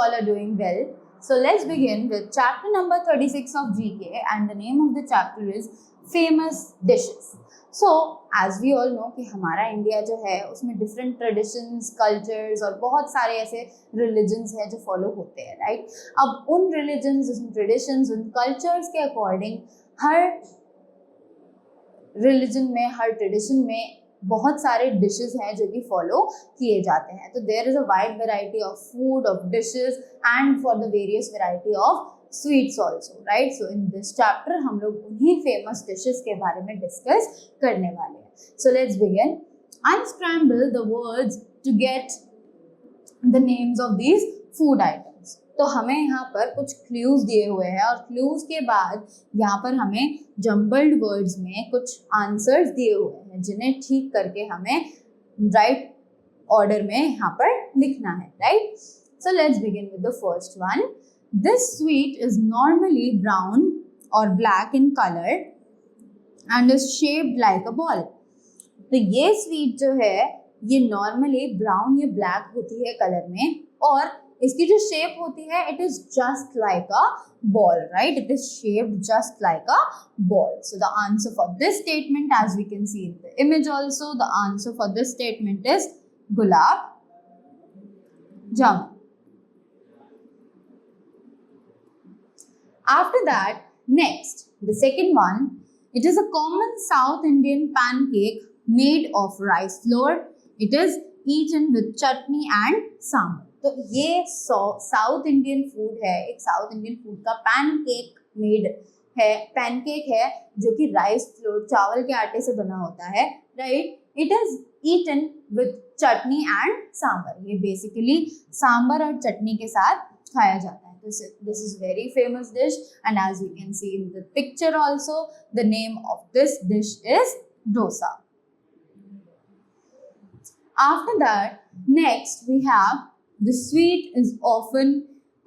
all are doing well. So let's begin with chapter number 36 of GK, and the name of the chapter is famous dishes. So as we all know कि हमारा India जो है उसमें different traditions, cultures और बहुत सारे ऐसे religions हैं जो फॉलो होते हैं, राइट. अब उन रिलीजन्स, उन ट्रेडिशंस, उन कल्चर्स के अकॉर्डिंग हर रिलीजन में, हर ट्रेडिशन में बहुत सारे डिशेस हैं जो कि फॉलो किए जाते हैं. तो there is a wide variety of food, of dishes and for the various variety of sweets also, right. So in this chapter हम लोग उन्हीं फेमस डिशेस के बारे में डिस्कस करने वाले हैं. So let's begin. Unscramble the words to get the names of these food items. तो हमें यहाँ पर कुछ क्लूज दिए हुए हैं और क्लूज के बाद यहाँ पर हमें जम्बल्ड वर्ड्स में कुछ आंसर्स दिए हुए हैं जिन्हें ठीक करके हमें राइट ऑर्डर में यहाँ पर लिखना है, right. So let's begin with the first one. This sweet is normally brown or black in color and is shaped like a ball. तो ये स्वीट जो है ये नॉर्मली ब्राउन या ब्लैक होती है कलर में और इसकी जो शेप होती है it is just like a ball, right. It is shaped just like a ball. So the answer for this statement, as we can see in the image also, the answer for this statement is gulab jamun. After that, next, the second one, it is a common South Indian pancake made of rice flour. It is eaten with chutney and sambar. तो ये south Indian food है, एक south Indian food का pancake है जो कि rice flour, चावल के आटे से बना होता है, right. It is eaten with chutney and sambar. ये बेसिकली सांबर और चटनी के साथ खाया जाता है. This is very famous dish, and as you can see in the picture also, the name of this dish is dosa. After that, next we have the sweet is often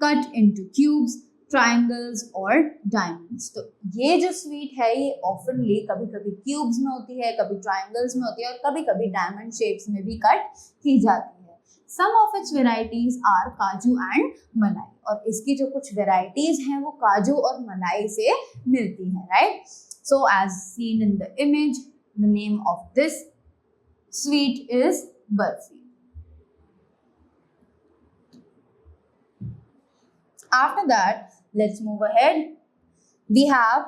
cut into cubes, triangles or diamonds. तो ये जो sweet है ये oftenly कभी-कभी cubes में होती है, कभी triangles में होती है और कभी-कभी diamond shapes में भी cut की जाती है. Some of its varieties are काजू and मलाई. और इसकी जो कुछ varieties हैं वो काजू और मलाई से मिलती हैं, right? So as seen in the image, the name of this sweet is barfi. After that, let's move ahead. We have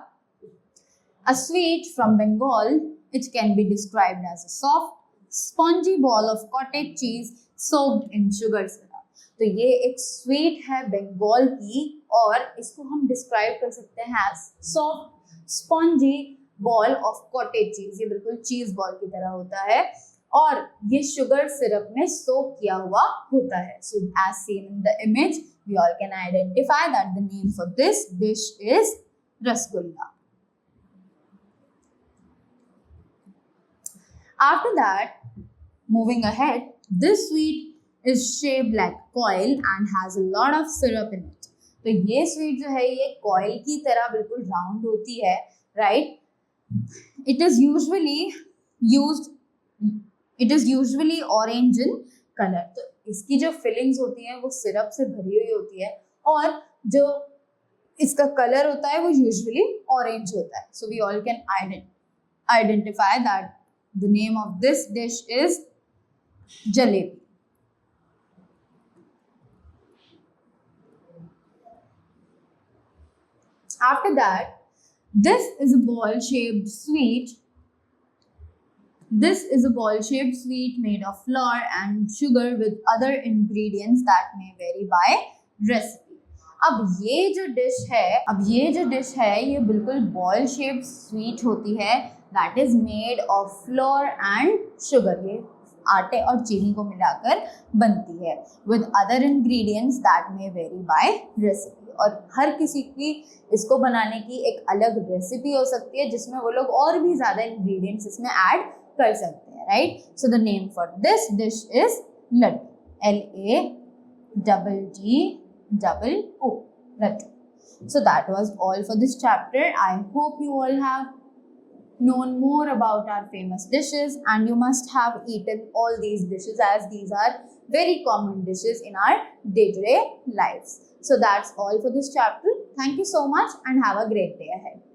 a sweet from Bengal. It can be described as a soft, spongy ball of cottage cheese soaked in sugar syrup. तो ये एक sweet है बंगाल की और इसको हम describe कर सकते हैं as soft spongy ball of cottage cheese. ये बिल्कुल चीज बॉल की तरह होता है और ये शुगर सिरप में सोक किया हुआ होता है. So as seen in the image we all can identify that the name for this dish is rasgulla. After that, moving ahead, this sweet is shaped like coil and has a lot of syrup in it. तो ये sweet जो है ये coil की तरह बिल्कुल round होती है, right. It is usually orange in colour. तो इसकी जो फिलिंग्स होती हैं वो सिरप से भरी हुई होती है और जो इसका कलर होता है वो यूजुअली ऑरेंज होता है. So we all can identify that the name of this dish is jalebi. After that, this is a ball-shaped sweet. This is a ball-shaped sweet made of flour and sugar with other ingredients that may vary by recipe. अब ये जो dish है ये बिल्कुल ball shaped sweet होती है. That is made of flour and sugar. ये आटे और चीनी को मिलाकर बनती है with other ingredients that may vary by recipe. और हर किसी की इसको बनाने की एक अलग रेसिपी हो सकती है जिसमें वो लोग और भी ज़्यादा इंग्रेडिएंट्स इसमें ऐड कर सकते हैं, right. So the name for this dish is laddu. LADDO, laddu. So that was all for this chapter. I hope you all have known more about our famous dishes, and you must have eaten all these dishes as these are very common dishes in our day-to-day lives. So that's all for this chapter. Thank you so much and have a great day ahead.